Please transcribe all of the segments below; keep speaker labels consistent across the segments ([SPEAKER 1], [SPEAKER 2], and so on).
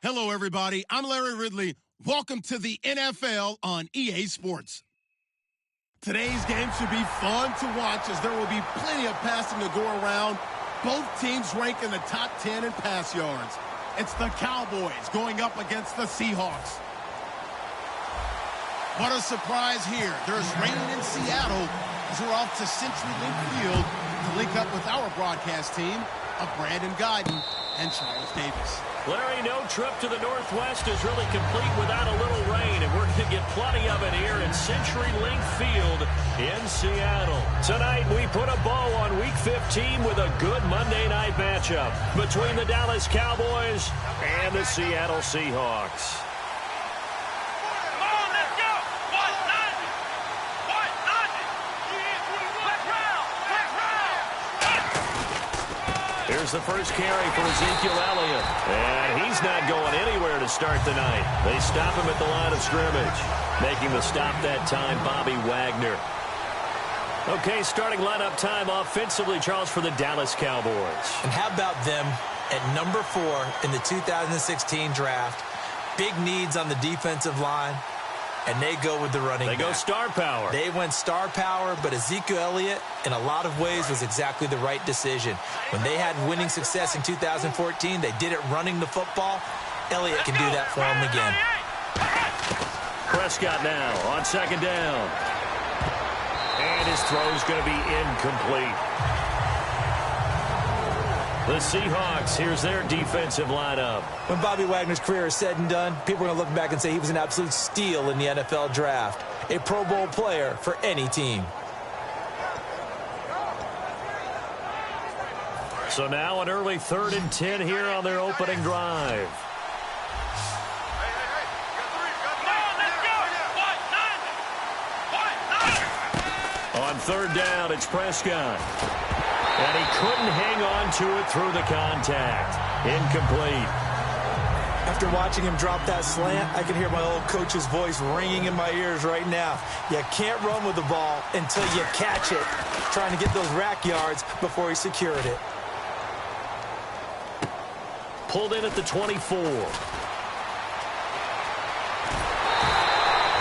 [SPEAKER 1] Hello, everybody. I'm Larry Ridley. Welcome to the NFL on EA Sports. Today's game should be fun to watch as there will be plenty of passing to go around. Both teams rank in the top 10 in pass yards. It's the Cowboys going up against the Seahawks. What a surprise here. There's rain in Seattle as we're off to CenturyLink Field to link up with our broadcast team of Brandon Guyton and Charles Davis.
[SPEAKER 2] Larry, no trip to the Northwest is really complete without a little rain, and we're going to get plenty of it here at CenturyLink Field in Seattle. Tonight, we put a bow on Week 15 with a good Monday night matchup between the Dallas Cowboys and the Seattle Seahawks. Here's the first carry for Ezekiel Elliott. And he's not going anywhere to start the night. They stop him at the line of scrimmage. Making the stop that time, Bobby Wagner. Okay, starting lineup time offensively, Charles, for the Dallas Cowboys.
[SPEAKER 3] And how about them at number 4 in the 2016 draft? Big needs on the defensive line. And they go with the running back.
[SPEAKER 2] They go star power.
[SPEAKER 3] They went star power, but Ezekiel Elliott, in a lot of ways, was exactly the right decision. When they had winning success in 2014, they did it running the football. Elliott can do that for them again.
[SPEAKER 2] Prescott now on second down. And his throw's going to be incomplete. The Seahawks, here's their defensive lineup.
[SPEAKER 3] When Bobby Wagner's career is said and done, people are going to look back and say he was an absolute steal in the NFL draft. A Pro Bowl player for any team.
[SPEAKER 2] So now an early 3rd and 10 here on their opening drive. On 3rd down, it's Prescott. And he couldn't hang on to it through the contact. Incomplete.
[SPEAKER 3] After watching him drop that slant, I can hear my old coach's voice ringing in my ears right now. You can't run with the ball until you catch it. Trying to get those rack yards before he secured it.
[SPEAKER 2] Pulled in at the 24.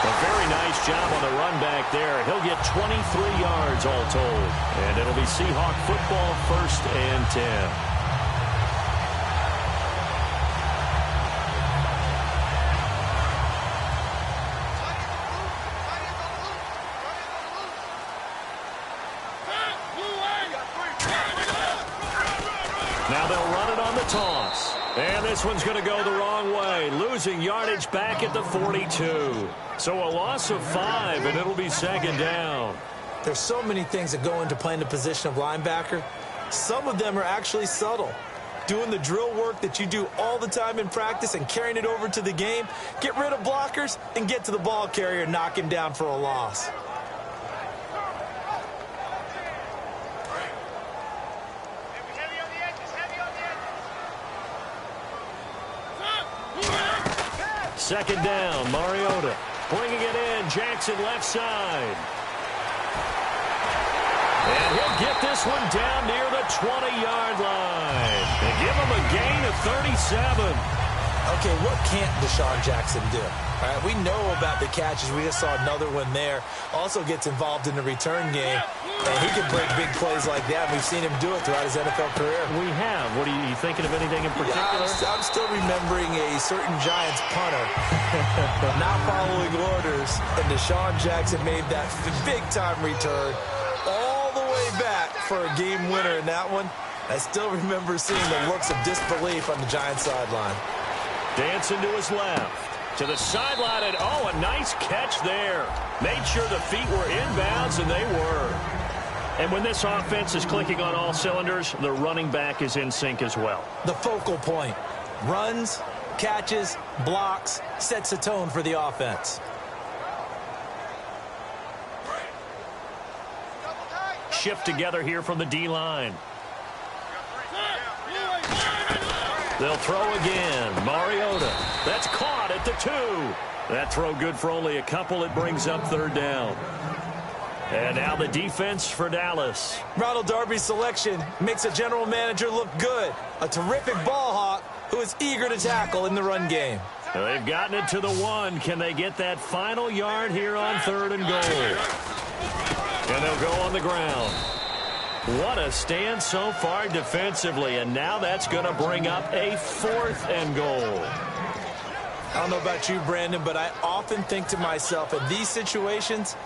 [SPEAKER 2] A very nice job on the run back there. He'll get 23 yards all told. And it'll be Seahawk football, 1st and 10. Now they'll run it on the toss. And this one's going to go the wrong way. Losing yardage back at the 42. So a loss of 5, and it'll be 2nd down.
[SPEAKER 3] There's so many things that go into playing the position of linebacker. Some of them are actually subtle. Doing the drill work that you do all the time in practice and carrying it over to the game. Get rid of blockers and get to the ball carrier and knock him down for a loss.
[SPEAKER 2] Second down, Mariota. Bringing it in, Jackson left side. And he'll get this one down near the 20-yard line. They give him a gain of 37.
[SPEAKER 3] Okay, what can't Deshaun Jackson do? All right, we know about the catches. We just saw another one there. Also gets involved in the return game. And he can break big plays like that. We've seen him do it throughout his NFL career.
[SPEAKER 2] We have. What are you thinking of anything in particular?
[SPEAKER 3] Yeah, I'm still remembering a certain Giants punter not following orders. And Deshaun Jackson made that big-time return all the way back for a game winner in that one. I still remember seeing the looks of disbelief on the Giants sideline.
[SPEAKER 2] Dancing to his left. To the sideline, and oh, a nice catch there. Made sure the feet were inbounds, and they were. And when this offense is clicking on all cylinders, the running back is in sync as well.
[SPEAKER 3] The focal point. Runs, catches, blocks, sets the tone for the offense.
[SPEAKER 2] Shift together here from the D-line. They'll throw again. Mariota. That's caught at the 2. That throw good for only a couple. It brings up 3rd down. And now the defense for Dallas.
[SPEAKER 3] Ronald Darby's selection makes a general manager look good. A terrific ball hawk who is eager to tackle in the run game.
[SPEAKER 2] They've gotten it to the 1. Can they get that final yard here on 3rd and goal? And they'll go on the ground. What a stand so far defensively, and now that's going to bring up a 4th and goal.
[SPEAKER 3] I don't know about you, Brandon, but I often think to myself, in these situations,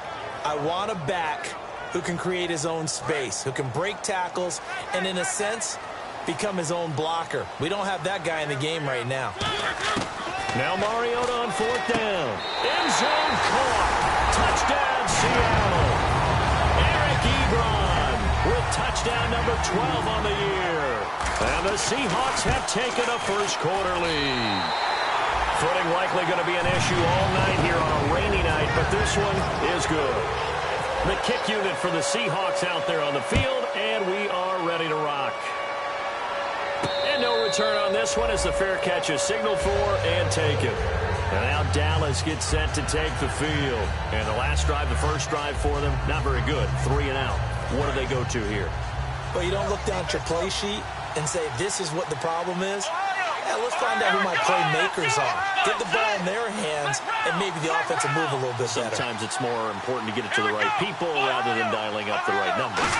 [SPEAKER 3] I want a back who can create his own space, who can break tackles, and in a sense, become his own blocker. We don't have that guy in the game right now.
[SPEAKER 2] Now Mariota on 4th down. End zone caught. Touchdown, Seattle. Eric Ebron with touchdown number 12 on the year. And the Seahawks have taken a first-quarter lead. Footing likely going to be an issue all night here on a rainy night, but this one is good. The kick unit for the Seahawks out there on the field, and we are ready to rock. And no return on this one as the fair catch is signaled for and taken. And now Dallas gets set to take the field. And the last drive, the first drive for them, not very good. 3 and out. What do they go to here?
[SPEAKER 3] Well, you don't look down at your play sheet and say, this is what the problem is. Yeah, let's find out who my playmakers are. Get the ball in their hands, and maybe the offense will move a little bit better.
[SPEAKER 2] Sometimes it's more important to get it to the right people rather than dialing up the right numbers.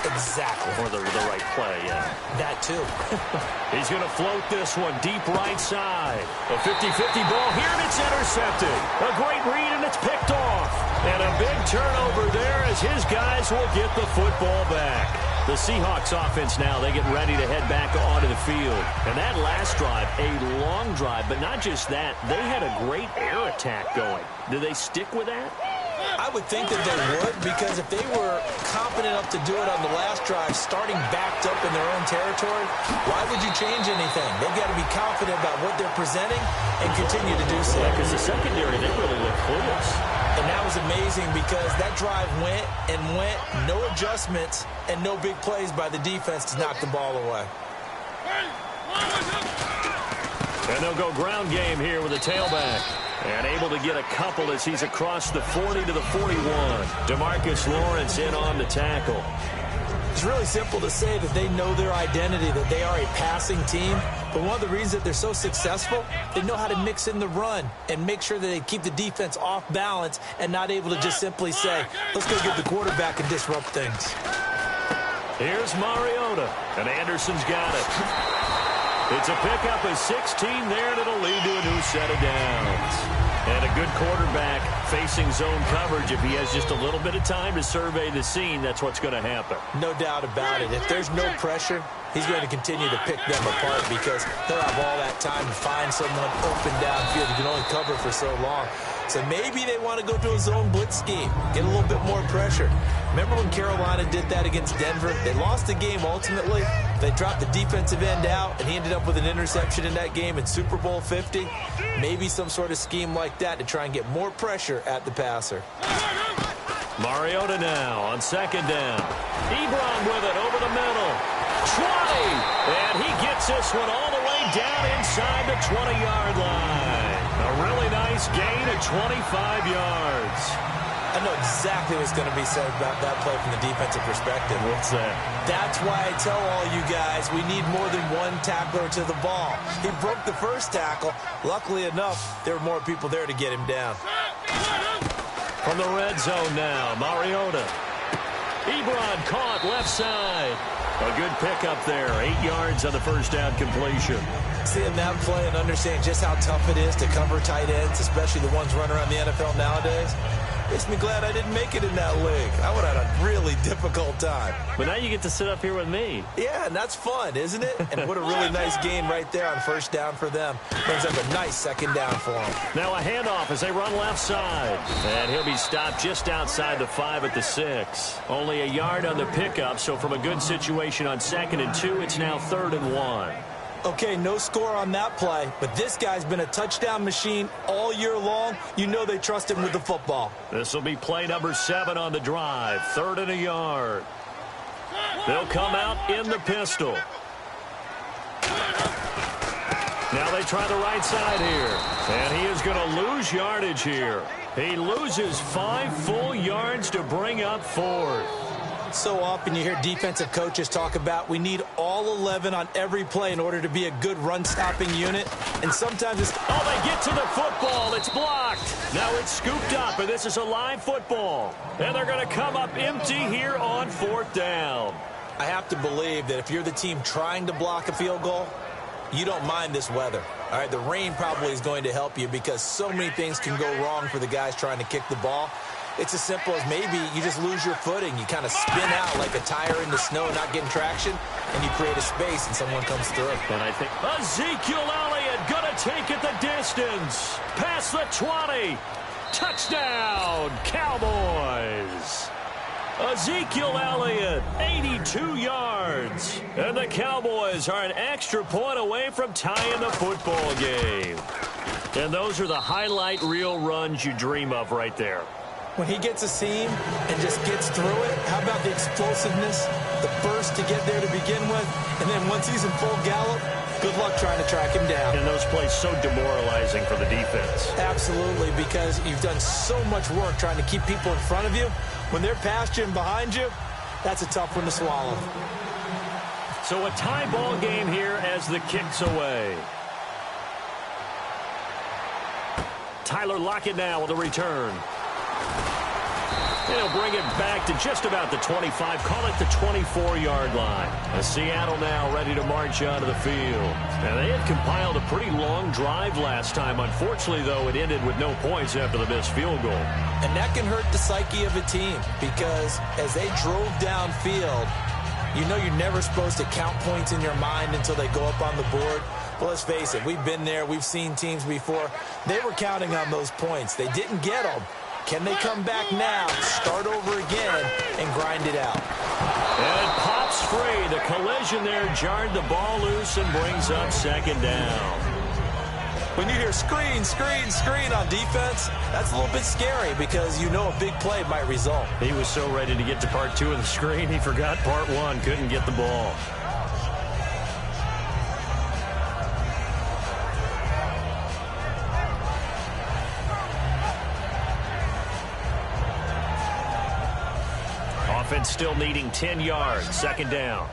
[SPEAKER 3] Exactly.
[SPEAKER 2] Or the right play, yeah.
[SPEAKER 3] That too.
[SPEAKER 2] He's going to float this one deep right side. A 50-50 ball here, and it's intercepted. A great read, and it's picked off. And a big turnover there as his guys will get the football back. The Seahawks offense now, they get ready to head back onto the field. And that last drive, a long drive, but not just that. They had a great air attack going. Do they stick with that?
[SPEAKER 3] I would think that they would, because if they were confident enough to do it on the last drive, starting backed up in their own territory, why would you change anything? They've got to be confident about what they're presenting and continue to do so.
[SPEAKER 2] Yeah, because the secondary, they really look clueless.
[SPEAKER 3] And that was amazing because that drive went and went, no adjustments, and no big plays by the defense to knock the ball away.
[SPEAKER 2] And they'll go ground game here with a tailback. And able to get a couple as he's across the 40 to the 41. DeMarcus Lawrence in on the tackle.
[SPEAKER 3] It's really simple to say that they know their identity, that they are a passing team. But one of the reasons that they're so successful, they know how to mix in the run and make sure that they keep the defense off balance and not able to just simply say, let's go get the quarterback and disrupt things.
[SPEAKER 2] Here's Mariota, and Anderson's got it. It's a pickup of 16 there, and it'll lead to a new set of downs. And a good quarterback facing zone coverage. If he has just a little bit of time to survey the scene, that's what's going to happen.
[SPEAKER 3] No doubt about it. If there's no pressure, he's going to continue to pick them apart because he'll have all that time to find someone open downfield. You can only cover for so long. So maybe they want to go to a zone blitz scheme, get a little bit more pressure. Remember when Carolina did that against Denver? They lost the game ultimately. They dropped the defensive end out, and he ended up with an interception in that game in Super Bowl 50. Maybe some sort of scheme like that to try and get more pressure at the passer.
[SPEAKER 2] Mariota now on second down. Ebron with it over the middle. 20! And he gets this one all the way down inside the 20-yard line. A really nice gain of 25 yards.
[SPEAKER 3] I know exactly what's going to be said about that play from the defensive perspective.
[SPEAKER 2] What's that?
[SPEAKER 3] That's why I tell all you guys we need more than one tackler to the ball. He broke the first tackle. Luckily enough, there were more people there to get him down.
[SPEAKER 2] From the red zone now, Mariota. Ebron caught left side. A good pickup there. 8 yards on the first down completion.
[SPEAKER 3] Seeing that play and understanding just how tough it is to cover tight ends, especially the ones running around the NFL nowadays, makes me glad I didn't make it in that league. I would have had a really difficult time.
[SPEAKER 2] But now you get to sit up here with me.
[SPEAKER 3] Yeah, and that's fun, isn't it? And what a really nice gain right there on first down for them. Brings up a nice second down for them.
[SPEAKER 2] Now a handoff as they run left side. And he'll be stopped just outside the 5 at the 6. Only a yard on the pickup, so from a good situation on 2nd and 2, it's now 3rd and 1.
[SPEAKER 3] Okay, no score on that play, but this guy's been a touchdown machine all year long. You know they trust him with the football.
[SPEAKER 2] This will be play number 7 on the drive. 3rd and a yard. They'll come out in the pistol. Now they try the right side here. And he is going to lose yardage here. He loses 5 full yards to bring up 4th.
[SPEAKER 3] So often you hear defensive coaches talk about we need all 11 on every play in order to be a good run-stopping unit. And sometimes it's...
[SPEAKER 2] Oh, they get to the football. It's blocked. Now it's scooped up, and this is a live football. And they're going to come up empty here on 4th down.
[SPEAKER 3] I have to believe that if you're the team trying to block a field goal, you don't mind this weather. All right, the rain probably is going to help you because so many things can go wrong for the guys trying to kick the ball. It's as simple as maybe you just lose your footing. You kind of spin out like a tire in the snow, not getting traction, and you create a space and someone comes through.
[SPEAKER 2] And I think Ezekiel Elliott going to take it the distance. Past the 20. Touchdown, Cowboys. Ezekiel Elliott, 82 yards. And the Cowboys are an extra point away from tying the football game. And those are the highlight reel runs you dream of right there.
[SPEAKER 3] When he gets a seam and just gets through it, how about the explosiveness, the burst to get there to begin with, and then once he's in full gallop, good luck trying to track him down.
[SPEAKER 2] And those plays so demoralizing for the defense.
[SPEAKER 3] Absolutely, because you've done so much work trying to keep people in front of you. When they're past you and behind you, that's a tough one to swallow.
[SPEAKER 2] So a tie ball game here as the kick's away. Tyler Lockett now with a return. They'll bring it back to just about the 25, call it the 24-yard line. And Seattle now ready to march onto the field. And they had compiled a pretty long drive last time. Unfortunately, though, it ended with no points after the missed field goal.
[SPEAKER 3] And that can hurt the psyche of a team because as they drove downfield, you know you're never supposed to count points in your mind until they go up on the board. Well, let's face it, we've been there. We've seen teams before. They were counting on those points. They didn't get them. Can they come back now, start over again, and grind it out?
[SPEAKER 2] And it pops free. The collision there jarred the ball loose and brings up 2nd down.
[SPEAKER 3] When you hear screen, screen, screen on defense, that's a little bit scary because you know a big play might result.
[SPEAKER 2] He was so ready to get to part 2 of the screen, he forgot part 1, couldn't get the ball. Offense still needing 10 yards. 2nd down.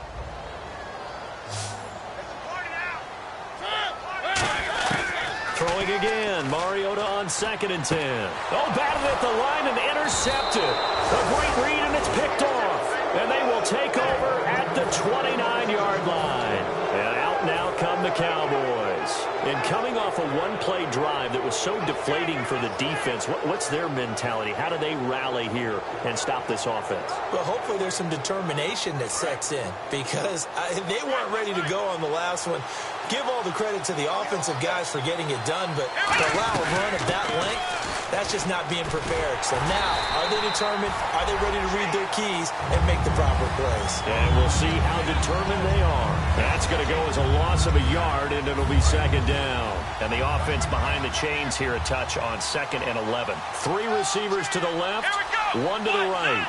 [SPEAKER 2] Throwing again. Mariota on 2nd and 10. Oh, batted at the line and intercepted. A great read, and it's picked off. And they will take over at the 29-yard line. And out now come the Cowboys. And coming off a one-play drive that was so deflating for the defense, what's their mentality? How do they rally here and stop this offense?
[SPEAKER 3] Well, hopefully there's some determination that sets in because they weren't ready to go on the last one. Give all the credit to the offensive guys for getting it done, but to allow a run of that length, that's just not being prepared. So now, are they determined? Are they ready to read their keys and make the proper plays?
[SPEAKER 2] And we'll see how determined they are. That's going to go as a loss of a yard, and it'll be 2nd down. And the offense behind the chains here a touch on 2nd and 11. 3 receivers to the left, 1 to the right.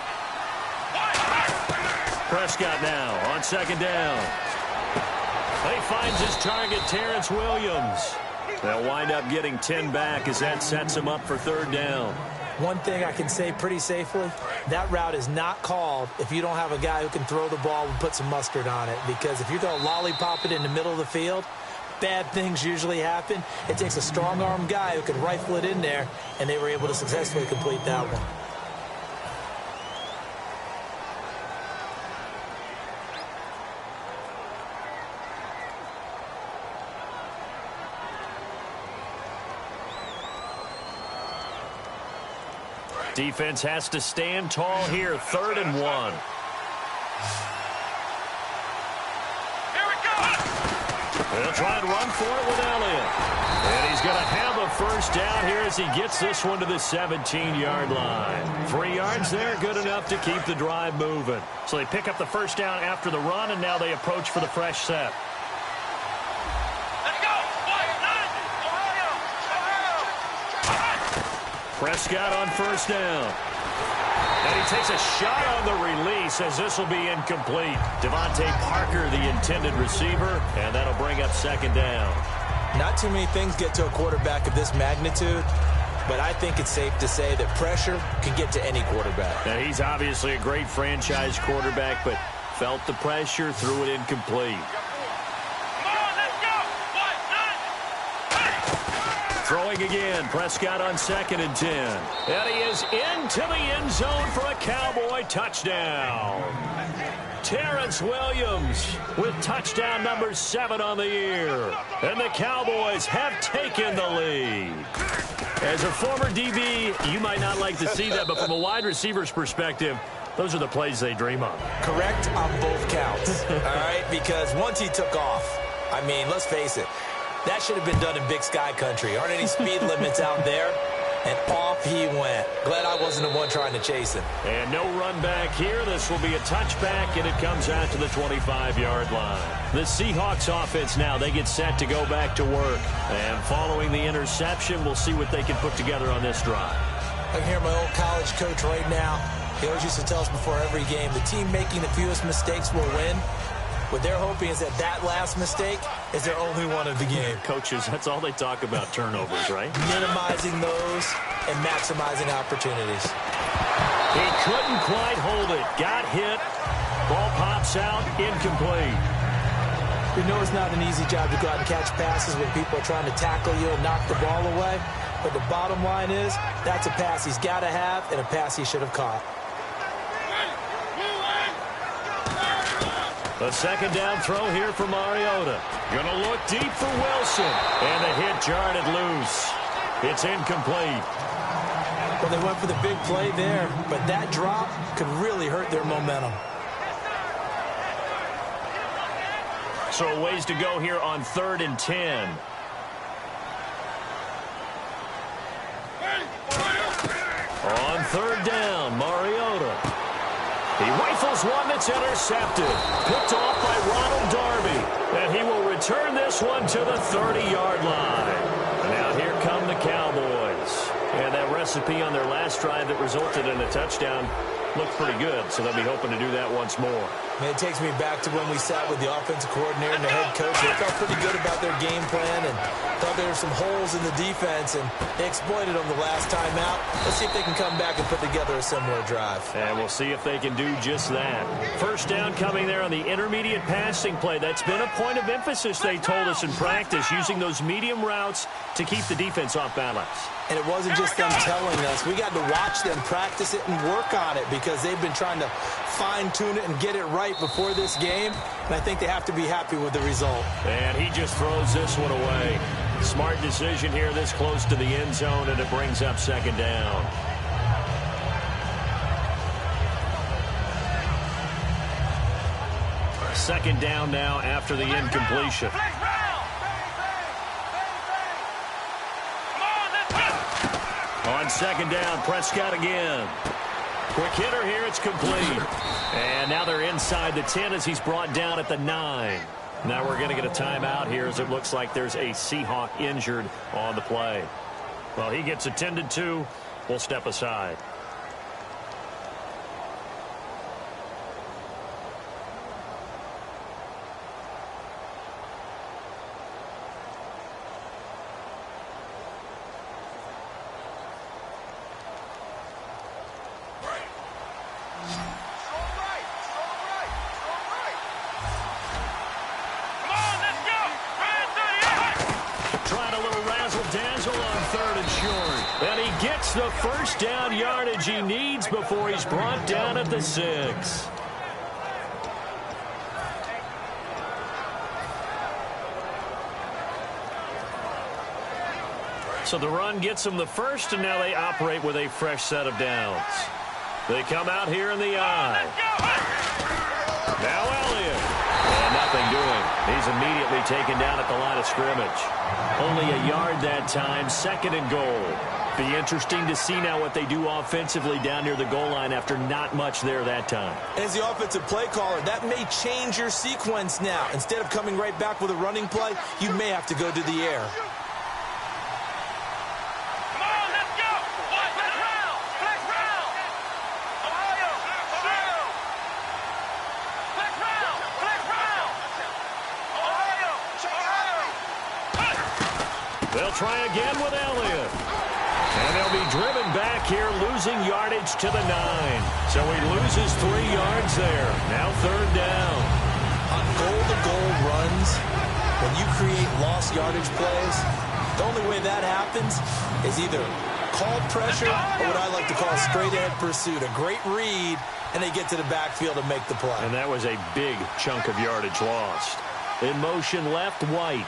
[SPEAKER 2] Prescott now on 2nd down. He finds his target, Terrence Williams. They'll wind up getting 10 back as that sets him up for 3rd down.
[SPEAKER 3] One thing I can say pretty safely, that route is not called if you don't have a guy who can throw the ball and put some mustard on it. Because if you're going to lollipop it in the middle of the field, bad things usually happen. It takes a strong-arm guy who can rifle it in there, and they were able to successfully complete that one.
[SPEAKER 2] Defense has to stand tall here. 3rd and 1. They'll try and run for it with Elliott. And he's going to have a 1st down here as he gets this one to the 17-yard line. 3 yards there, good enough to keep the drive moving. So they pick up the 1st down after the run, and now they approach for the fresh set. Prescott on 1st down. And he takes a shot on the release as this will be incomplete. Devontae Parker, the intended receiver, and that'll bring up 2nd down.
[SPEAKER 3] Not too many things get to a quarterback of this magnitude but I think it's safe to say that pressure can get to any quarterback.
[SPEAKER 2] Now, he's obviously a great franchise quarterback, but felt the pressure, threw it incomplete. Throwing again, Prescott on 2nd and 10. And he is into the end zone for a Cowboy touchdown. Terrence Williams with touchdown number 7 on the year. And the Cowboys have taken the lead. As a former DB, you might not like to see that, but from a wide receiver's perspective, those are the plays they dream of.
[SPEAKER 3] Correct on both counts, all right? Because once he took off, I mean, let's face it, that should have been done in Big Sky country. Aren't any speed limits out there? And off he went. Glad I wasn't the one trying to chase him.
[SPEAKER 2] And no run back here. This will be a touchback, and it comes out to the 25-yard line. The Seahawks offense now, they get set to go back to work. And following the interception, we'll see what they can put together on this drive.
[SPEAKER 3] I can hear my old college coach right now. He always used to tell us before every game, the team making the fewest mistakes will win. What they're hoping is that last mistake is their only one of the game.
[SPEAKER 2] Coaches, that's all they talk about, turnovers, right?
[SPEAKER 3] Minimizing those and maximizing opportunities.
[SPEAKER 2] He couldn't quite hold it. Got hit. Ball pops out. Incomplete.
[SPEAKER 3] We know it's not an easy job to go out and catch passes when people are trying to tackle you and knock the ball away. But the bottom line is, that's a pass he's got to have and a pass he should have caught.
[SPEAKER 2] The second down throw here for Mariota. Gonna look deep for Wilson. And the hit jarred it loose. It's incomplete.
[SPEAKER 3] Well, they went for the big play there, but that drop could really hurt their momentum.
[SPEAKER 2] So a ways to go here on 3rd and 10. On 3rd down, Mariota. He rifles one that's intercepted. Picked off by Ronald Darby. And he will return this one to the 30-yard line. And now here come the Cowboys. And that recipe on their last drive that resulted in a touchdown looked pretty good, so they'll be hoping to do that once more.
[SPEAKER 3] Man, it takes me back to when we sat with the offensive coordinator and the head coach. They felt pretty good about their game plan and thought there were some holes in the defense, and they exploited them the last time out. Let's see if they can come back and put together a similar drive.
[SPEAKER 2] And we'll see if they can do just that. First down coming there on the intermediate passing play. That's been a point of emphasis, they told us in practice, using those medium routes to keep the defense off balance.
[SPEAKER 3] And it wasn't just them telling us. We got to watch them practice it and work on it because they've been trying to fine-tune it and get it right before this game. And I think they have to be happy with the result.
[SPEAKER 2] And he just throws this one away. Smart decision here this close to the end zone, and it brings up 2nd down. Second down now after the incompletion. On 2nd down, Prescott again. Quick hitter here, it's complete. And now they're inside the 10 as he's brought down at the 9. Now we're going to get a timeout here as it looks like there's a Seahawk injured on the play. Well, he gets attended to. We'll step aside. The first down yardage he needs before he's brought down at the 6. So the run gets them the first, and now they operate with a fresh set of downs. They come out here in the I. Now Elliott. And nothing doing. He's immediately taken down at the line of scrimmage. Only a yard that time, 2nd and goal. Be interesting to see now what they do offensively down near the goal line after not much there that time.
[SPEAKER 3] As the offensive play caller, that may change your sequence now. Instead of coming right back with a running play, you may have to go to the air.
[SPEAKER 4] Come on, let's go! Flex round! Flex round! Ohio! Ohio! Flex round! Flex round! Ohio! Ohio!
[SPEAKER 2] They'll try again with Elliott. And they'll be driven back here, losing yardage to the 9. So he loses 3 yards there. Now 3rd down.
[SPEAKER 3] On goal-to-goal runs, when you create lost yardage plays, the only way that happens is either called pressure or what I like to call straight-ahead pursuit. A great read, and they get to the backfield and make the play.
[SPEAKER 2] And that was a big chunk of yardage lost. In motion left, White.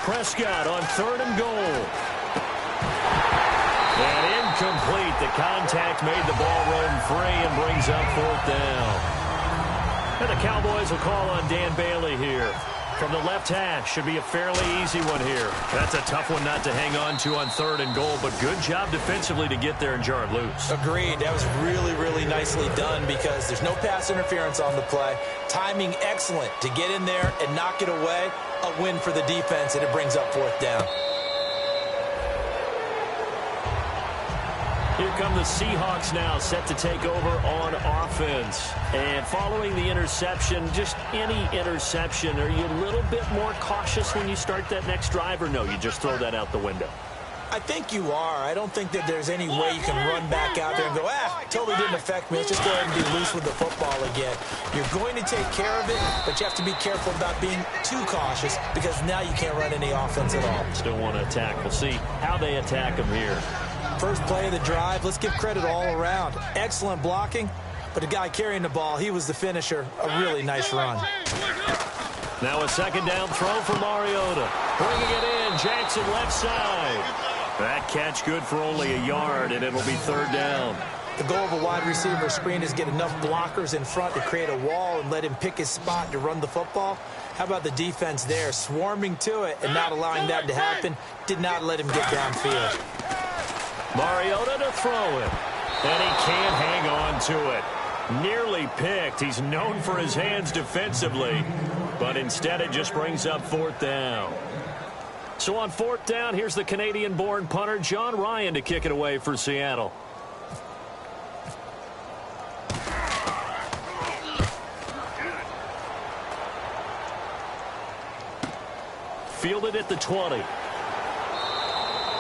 [SPEAKER 2] Prescott on 3rd and goal. And incomplete. The contact made the ball roam free and brings up 4th down. And the Cowboys will call on Dan Bailey here. From the left hash, should be a fairly easy one here. That's a tough one not to hang on to on 3rd and goal, but good job defensively to get there and jar it loose.
[SPEAKER 3] Agreed. That was really, really nicely done because there's no pass interference on the play. Timing excellent to get in there and knock it away. A win for the defense, and it brings up 4th down.
[SPEAKER 2] Here come the Seahawks now, set to take over on offense. And following the interception, just any interception, are you a little bit more cautious when you start that next drive, or no, you just throw that out the window?
[SPEAKER 3] I think you are. I don't think that there's any way you can run back out there and go, totally didn't affect me. Let's just go ahead and be loose with the football again. You're going to take care of it, but you have to be careful about being too cautious because now you can't run any offense at all.
[SPEAKER 2] Still want to attack. We'll see how they attack them here.
[SPEAKER 3] First play of the drive, let's give credit all around. Excellent blocking, but the guy carrying the ball, he was the finisher. A really nice run.
[SPEAKER 2] Now a 2nd down throw for Mariota. Bringing it in, Jackson left side. That catch good for only a yard, and it'll be 3rd down.
[SPEAKER 3] The goal of a wide receiver screen is get enough blockers in front to create a wall and let him pick his spot to run the football. How about the defense there, swarming to it and not allowing that to happen? Did not let him get downfield.
[SPEAKER 2] Mariota to throw it, and he can't hang on to it. Nearly picked. He's known for his hands defensively, but instead it just brings up 4th down. So on 4th down, here's the Canadian-born punter John Ryan to kick it away for Seattle. Fielded at the 20.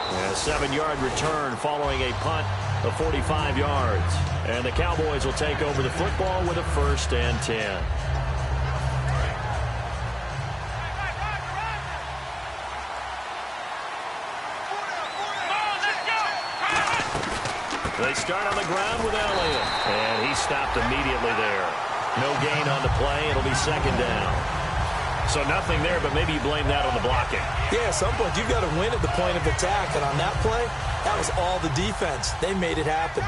[SPEAKER 2] A 7-yard return following a punt of 45 yards. And the Cowboys will take over the football with a 1st and 10. They start on the ground with Elliott. And he stopped immediately there. No gain on the play. It'll be 2nd down. So nothing there, but maybe you blame that on the blocking.
[SPEAKER 3] Yeah, at some point you've got to win at the point of attack. And on that play, that was all the defense. They made it happen.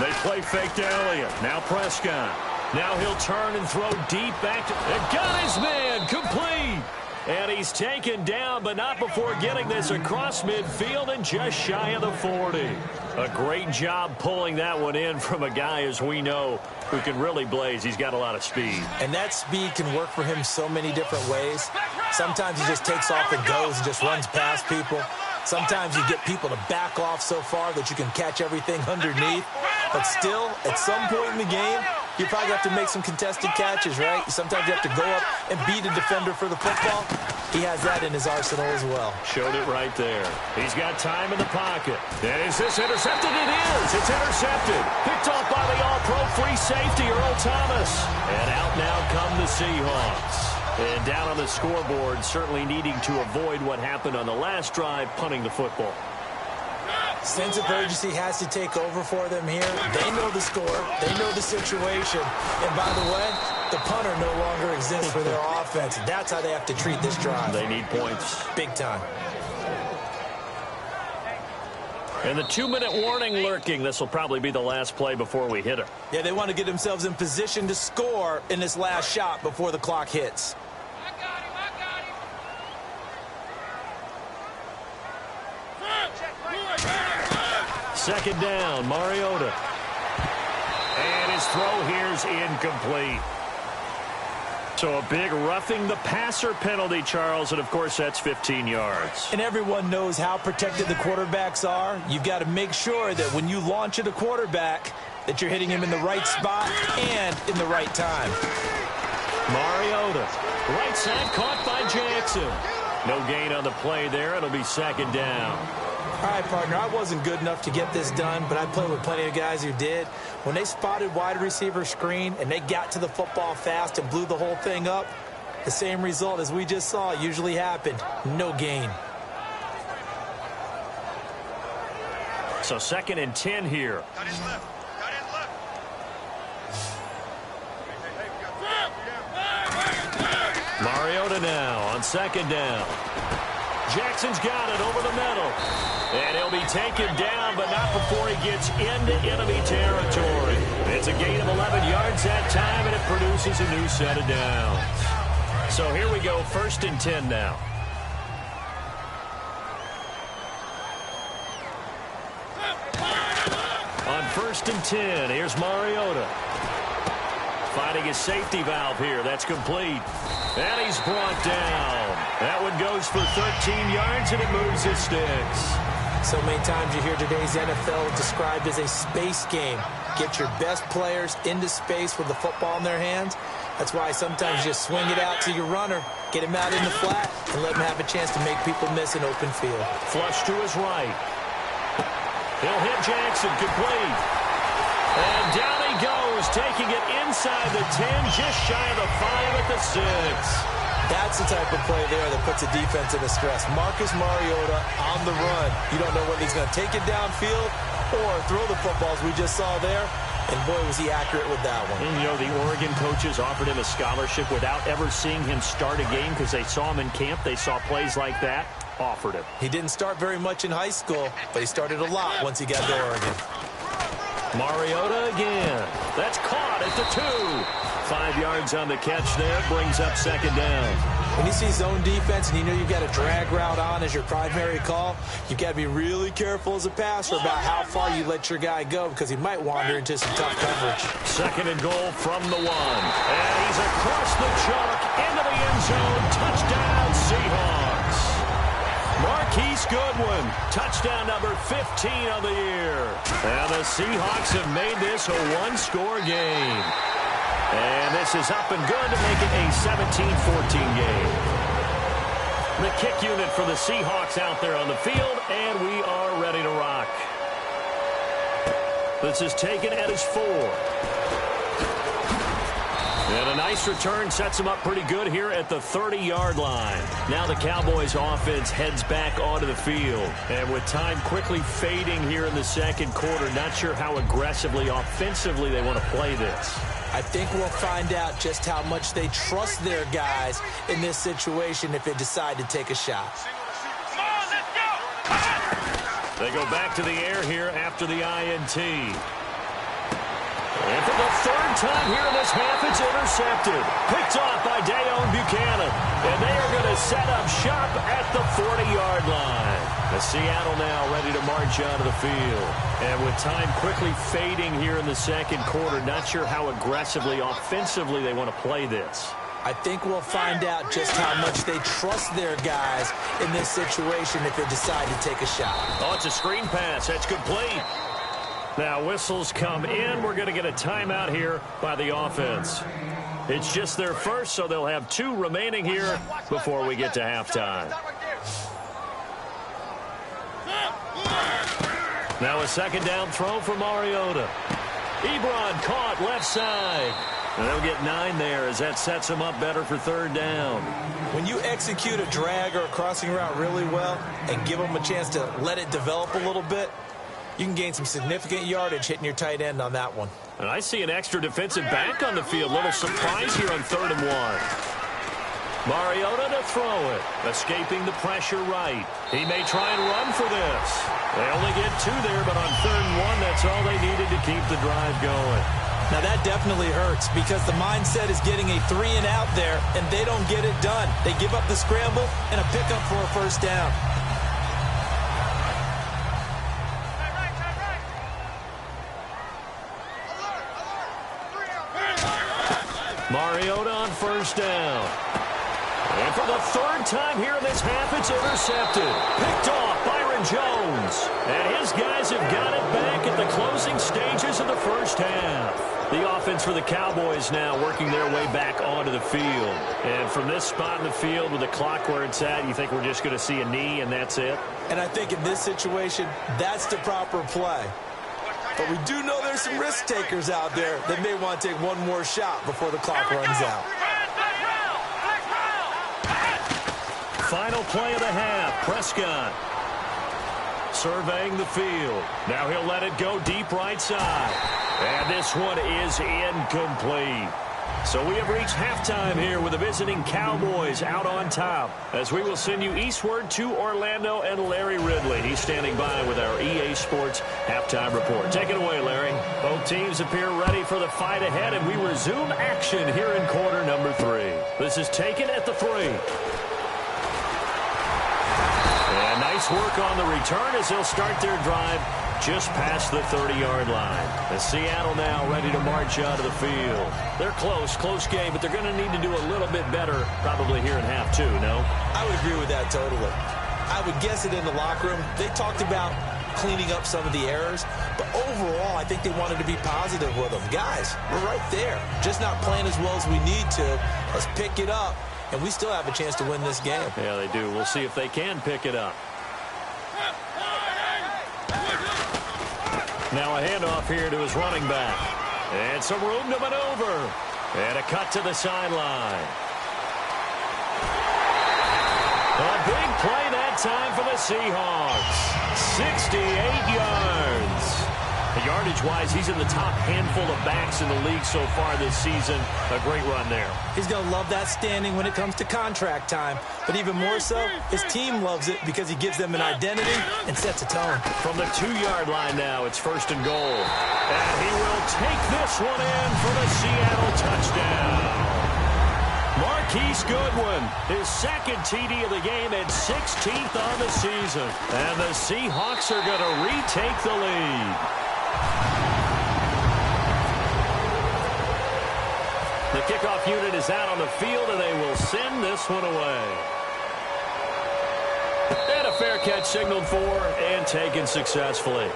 [SPEAKER 2] They play fake to Elliott. Now Prescott. Now he'll turn and throw deep back to... And got his man complete. And he's taken down, but not before getting this across midfield and just shy of the 40. A great job pulling that one in from a guy, as we know, who can really blaze. He's got a lot of speed.
[SPEAKER 3] And that speed can work for him so many different ways. Sometimes he just takes off and goes and just runs past people. Sometimes you get people to back off so far that you can catch everything underneath. But still, at some point in the game, you probably have to make some contested catches, right? Sometimes you have to go up and beat a defender for the football. He has that in his arsenal as well.
[SPEAKER 2] Showed it right there. He's got time in the pocket. And is this intercepted? It is. It's intercepted. Picked off by the all-pro free safety, Earl Thomas. And out now come the Seahawks. And down on the scoreboard, certainly needing to avoid what happened on the last drive, punting the football.
[SPEAKER 3] Sense of urgency has to take over for them here. They know the score. They know the situation. And by the way, the punter no longer exists for their offense. That's how they have to treat this drive.
[SPEAKER 2] They need points.
[SPEAKER 3] Big time.
[SPEAKER 2] And the 2-minute warning lurking. This will probably be the last play before we hit it.
[SPEAKER 3] Yeah, they want to get themselves in position to score in this last shot before the clock hits.
[SPEAKER 4] I got him.
[SPEAKER 2] 2nd down, Mariota. And his throw here's incomplete. So a big roughing the passer penalty, Charles, and of course that's 15 yards.
[SPEAKER 3] And everyone knows how protected the quarterbacks are. You've got to make sure that when you launch at a quarterback, that you're hitting him in the right spot and in the right time.
[SPEAKER 2] Mariota, right side caught by Jackson. No gain on the play there. It'll be second down.
[SPEAKER 3] All right, partner, I wasn't good enough to get this done, but I played with plenty of guys who did. When they spotted wide receiver screen and they got to the football fast and blew the whole thing up, the same result as we just saw usually happened. No gain.
[SPEAKER 2] So 2nd and 10 here.
[SPEAKER 4] Got his left. Got his left.
[SPEAKER 2] Mariota now on 2nd down. Jackson's got it over the middle. And he'll be taken down, but not before he gets into enemy territory. It's a gain of 11 yards that time, and it produces a new set of downs. So here we go, 1st and 10 now. On 1st and 10, here's Mariota. Finding his safety valve here. That's complete. And he's brought down. That one goes for 13 yards, and it moves his sticks.
[SPEAKER 3] So many times you hear today's NFL described as a space game. Get your best players into space with the football in their hands. That's why sometimes you just swing it out to your runner, get him out in the flat, and let him have a chance to make people miss an open field.
[SPEAKER 2] Flush to his right. He'll hit Jackson, complete. And down he goes, taking it inside the 10, just shy of the 5 at the 6.
[SPEAKER 3] That's the type of play there that puts a defense into stress. Marcus Mariota on the run. You don't know whether he's going to take it downfield or throw the footballs we just saw there. And boy, was he accurate with that one.
[SPEAKER 2] And, you know, the Oregon coaches offered him a scholarship without ever seeing him start a game because they saw him in camp. They saw plays like that, offered him.
[SPEAKER 3] He didn't start very much in high school, but he started a lot once he got to Oregon.
[SPEAKER 2] Mariota again. That's caught at the 2. 5 yards on the catch there. Brings up 2nd down.
[SPEAKER 3] When you see zone defense and you know you've got a drag route on as your primary call, you've got to be really careful as a passer about how far you let your guy go because he might wander into some tough coverage.
[SPEAKER 2] 2nd and goal from the 1. And he's across the chalk into the end zone. Touchdown, Seahawks. Marquise Goodwin, touchdown number 15 of the year. And the Seahawks have made this a one-score game. And this is up and good to make it a 17-14 game. The kick unit for the Seahawks out there on the field, and we are ready to rock. This is taken at his 4. And a nice return sets him up pretty good here at the 30-yard line. Now the Cowboys offense heads back onto the field. And with time quickly fading here in the 2nd quarter, not sure how aggressively, offensively they want to play this.
[SPEAKER 3] I think we'll find out just how much they trust their guys in this situation if they decide to take a shot.
[SPEAKER 4] Come on, let's go.
[SPEAKER 2] They go back to the air here after the INT. And for the 3rd time here in this half, it's intercepted. Picked off by Dayon Buchanan. And they are going to set up shop at the 40-yard line. The Seattle now ready to march onto the field. And with time quickly fading here in the 2nd quarter, not sure how aggressively, offensively they want to play this.
[SPEAKER 3] I think we'll find out just how much they trust their guys in this situation if they decide to take a shot.
[SPEAKER 2] Oh, it's a screen pass. That's complete. Now whistles come in. We're going to get a timeout here by the offense. It's just their first, so they'll have 2 remaining here before we get to halftime. Now a 2nd down throw for Mariota. Ebron caught left side. And they'll get 9 there as that sets them up better for 3rd down.
[SPEAKER 3] When you execute a drag or a crossing route really well and give them a chance to let it develop a little bit, you can gain some significant yardage hitting your tight end on that one.
[SPEAKER 2] And I see an extra defensive back on the field. Little surprise here on 3rd and 1. Mariota to throw it. Escaping the pressure right. He may try and run for this. They only get 2 there, but on 3rd and 1, that's all they needed to keep the drive going.
[SPEAKER 3] Now that definitely hurts because the mindset is getting a 3 and out there, and they don't get it done. They give up the scramble and a pickup for a 1st down.
[SPEAKER 2] Mariota on 1st down. And for the 3rd time here in this half, it's intercepted. Picked off Byron Jones. And his guys have got it back at the closing stages of the 1st half. The offense for the Cowboys now working their way back onto the field. And from this spot in the field with the clock where it's at, you think we're just going to see a knee and that's it?
[SPEAKER 3] And I think in this situation, that's the proper play. But we do know there's some risk takers out there that may want to take one more shot before the clock runs out.
[SPEAKER 2] Final play of the half. Prescott surveying the field. Now he'll let it go deep right side. And this one is incomplete. So we have reached halftime here with the visiting Cowboys out on top, as we will send you eastward to Orlando and Larry Ridley. He's standing by with our EA Sports halftime report. Take it away, Larry. Both teams appear ready for the fight ahead, and we resume action here in quarter number 3. This is taken at the 3. And nice work on the return as they'll start their drive just past the 30-yard line. As Seattle now ready to march out of the field. They're close game, but they're going to need to do a little bit better probably here in half 2, no?
[SPEAKER 3] I would agree with that totally. I would guess it in the locker room. They talked about cleaning up some of the errors, but overall, I think they wanted to be positive with them. Guys, we're right there. Just not playing as well as we need to. Let's pick it up, and we still have a chance to win this game.
[SPEAKER 2] Yeah, they do. We'll see if they can pick it up. Now a handoff here to his running back. And some room to maneuver. And a cut to the sideline. A big play that time for the Seahawks. 68 yards. Yardage-wise, he's in the top handful of backs in the league so far this season. A great run there.
[SPEAKER 3] He's going to love that standing when it comes to contract time. But even more so, his team loves it because he gives them an identity and sets a tone.
[SPEAKER 2] From the 2-yard line now, it's 1st and goal. And he will take this one in for the Seattle touchdown. Marquise Goodwin, his 2nd TD of the game and 16th on the season. And the Seahawks are going to retake the lead. The kickoff unit is out on the field, and they will send this one away. And a fair catch signaled for and taken successfully.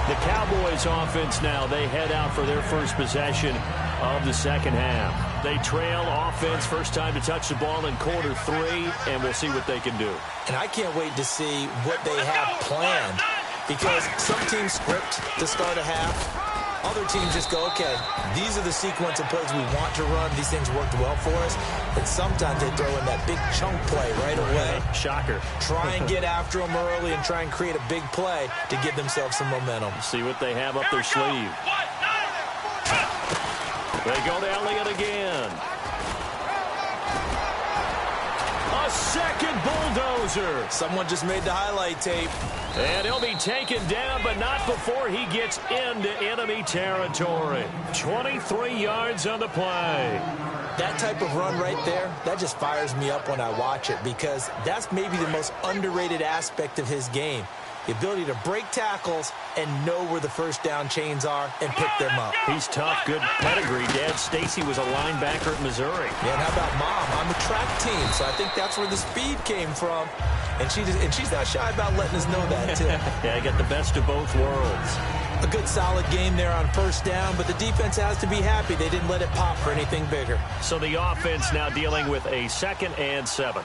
[SPEAKER 2] The Cowboys offense now, they head out for their first possession of the second half. They trail offense, first time to touch the ball in quarter 3, and we'll see what they can do.
[SPEAKER 3] And I can't wait to see what they have planned, because some teams script to start a half. Other teams just go, okay, these are the sequence of plays we want to run. These things worked well for us. And sometimes they throw in that big chunk play right away.
[SPEAKER 2] Shocker.
[SPEAKER 3] Try and get after them early and try and create a big play to give themselves some momentum.
[SPEAKER 2] See what they have up their sleeve. They go to Elliott again. A second bulldozer.
[SPEAKER 3] Someone just made the highlight tape.
[SPEAKER 2] And he'll be taken down, but not before he gets into enemy territory. 23 yards on the play.
[SPEAKER 3] That type of run right there, that just fires me up when I watch it, because that's maybe the most underrated aspect of his game. The ability to break tackles and know where the first down chains are and pick them up.
[SPEAKER 2] He's tough, good pedigree. Dad Stacy was a linebacker at Missouri.
[SPEAKER 3] Yeah, and how about Mom? I'm a track team, so I think that's where the speed came from. And she's not shy about letting us know that, too.
[SPEAKER 2] Yeah, I got the best of both worlds.
[SPEAKER 3] A good solid game there on first down, but the defense has to be happy they didn't let it pop for anything bigger.
[SPEAKER 2] So the offense now dealing with a 2nd and 7.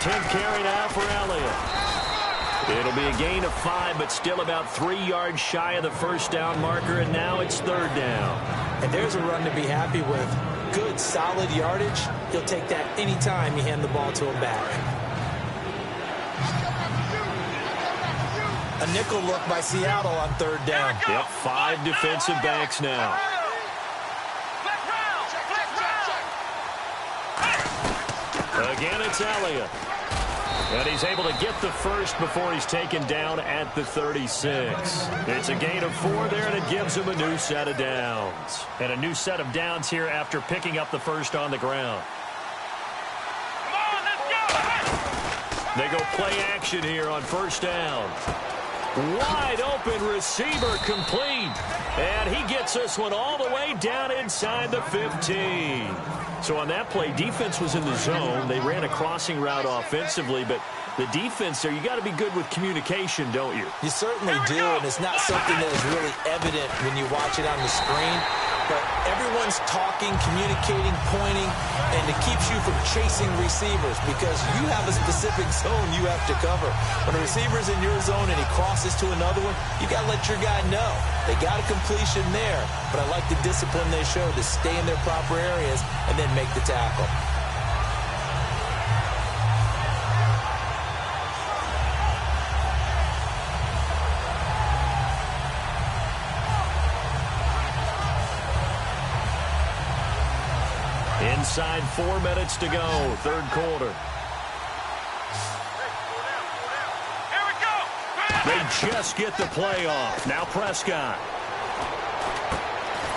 [SPEAKER 2] 10th carry now for Elliott. It'll be a gain of 5, but still about 3 yards shy of the first down marker, and now it's 3rd down.
[SPEAKER 3] And there's a run to be happy with. Good, solid yardage. He'll take that anytime you hand the ball to him back. A nickel look by Seattle on 3rd down.
[SPEAKER 2] Yep, 5 defensive backs now. Again, it's Elliott. And he's able to get the first before he's taken down at the 36. It's a gain of 4 there, and it gives him a new set of downs. And a new set of downs here after picking up the first on the ground. They go play action here on first down. Wide open receiver complete. And he gets this one all the way down inside the 15. So on that play, defense was in the zone. They ran a crossing route offensively, but the defense there, you got to be good with communication, don't you?
[SPEAKER 3] You certainly do, and it's not something that is really evident when you watch it on the screen. But everyone's talking, communicating, pointing, and it keeps you from chasing receivers because you have a specific zone you have to cover. When a receiver's in your zone and he crosses to another one, you got to let your guy know. They got a completion there, but I like the discipline they show to stay in their proper areas and then make the tackle.
[SPEAKER 2] Inside 4 minutes to go, third quarter.
[SPEAKER 4] Here we go.
[SPEAKER 2] They just get the play off. Now Prescott.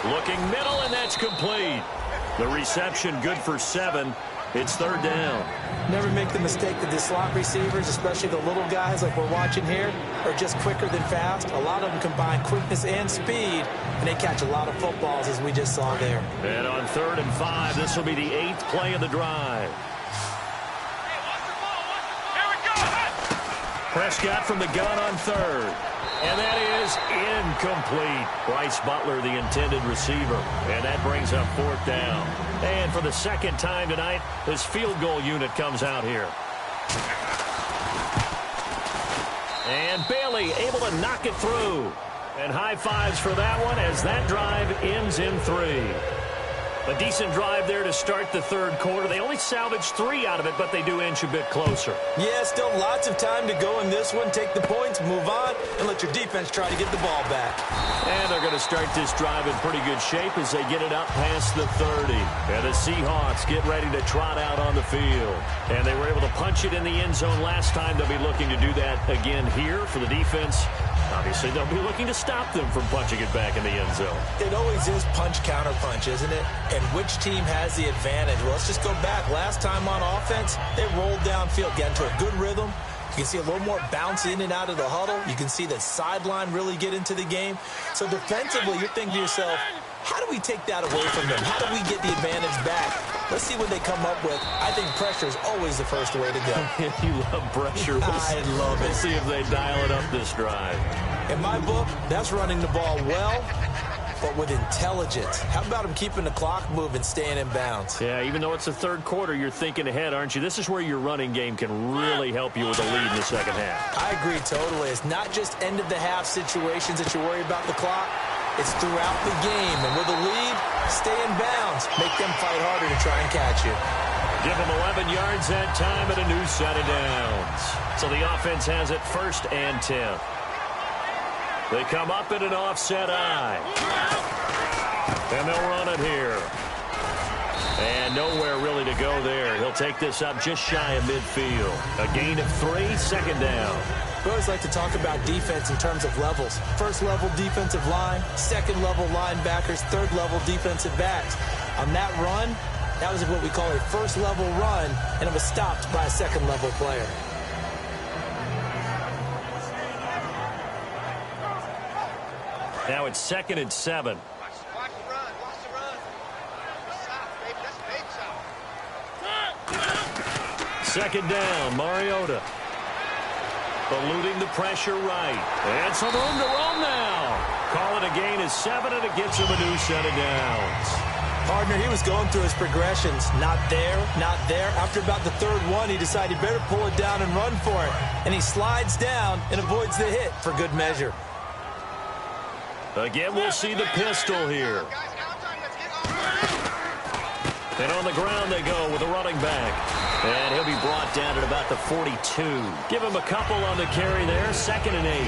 [SPEAKER 2] Looking middle, and that's complete. The reception good for 7. It's third down.
[SPEAKER 3] Never make the mistake that the slot receivers, especially the little guys like we're watching here, are just quicker than fast. A lot of them combine quickness and speed, and they catch a lot of footballs, as we just saw there.
[SPEAKER 2] And on 3rd and 5, this will be the 8th play of the drive.
[SPEAKER 4] Here we go.
[SPEAKER 2] Prescott from the gun on 3rd. And that is incomplete. Bryce Butler, the intended receiver. And that brings up 4th down. And for the second time tonight, this field goal unit comes out here. And Bailey able to knock it through. And high fives for that one as that drive ends in 3. A decent drive there to start the third quarter. They only salvaged 3 out of it, but they do inch a bit closer.
[SPEAKER 3] Yeah, still lots of time to go in this one. Take the points, move on, and let your defense try to get the ball back.
[SPEAKER 2] And they're going to start this drive in pretty good shape as they get it up past the 30. And the Seahawks get ready to trot out on the field. And they were able to punch it in the end zone last time. They'll be looking to do that again here for the defense. Obviously, they'll be looking to stop them from punching it back in the end zone.
[SPEAKER 3] It always is punch-counter-punch, isn't it? And which team has the advantage? Well, let's just go back. Last time on offense, they rolled downfield, got into a good rhythm. You can see a little more bounce in and out of the huddle. You can see the sideline really get into the game. So defensively, you're thinking to yourself, how do we take that away from them? How do we get the advantage back? Let's see what they come up with. I think pressure is always the first way to go.
[SPEAKER 2] You love pressure.
[SPEAKER 3] I love it.
[SPEAKER 2] We'll see if they dial it up this drive.
[SPEAKER 3] In my book, that's running the ball well, but with intelligence. How about him keeping the clock moving, staying in bounds?
[SPEAKER 2] Yeah, even though it's the third quarter, you're thinking ahead, aren't you? This is where your running game can really help you with a lead in the second half.
[SPEAKER 3] I agree totally. It's not just end-of-the-half situations that you worry about the clock. It's throughout the game. And with a lead, stay in bounds. Make them fight harder to try and catch you.
[SPEAKER 2] Give them 11 yards that time and a new set of downs. So the offense has it 1st and 10. They come up in an offset eye. And they'll run it here. And nowhere really to go there. He'll take this up just shy of midfield. A gain of 3, 2nd down.
[SPEAKER 3] We always like to talk about defense in terms of levels. First level defensive line, second level linebackers, third level defensive backs. On that run, that was what we call a first level run, and it was stopped by a second level player.
[SPEAKER 2] Now it's 2nd and 7.
[SPEAKER 4] Watch the run. Watch the run. South, baby. That's big south.
[SPEAKER 2] 2nd down, Mariota. Eluding the pressure right. And some room to roam now. Call it a gain of 7, and it gets him a new set of downs.
[SPEAKER 3] Partner, he was going through his progressions. Not there, not there. After about the third one, he decided he better pull it down and run for it. And he slides down and avoids the hit for good measure.
[SPEAKER 2] Again, we'll see the pistol here. And on the ground they go with a running back. And he'll be brought down at about the 42. Give him a couple on the carry there. 2nd and 8.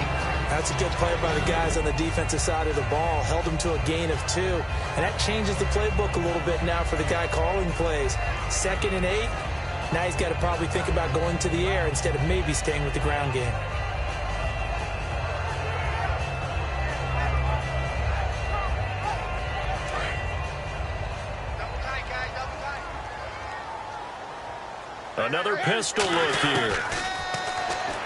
[SPEAKER 3] That's a good play by the guys on the defensive side of the ball. Held him to a gain of 2. And that changes the playbook a little bit now for the guy calling plays. 2nd and 8. Now he's got to probably think about going to the air instead of maybe staying with the ground game.
[SPEAKER 2] Another pistol look here.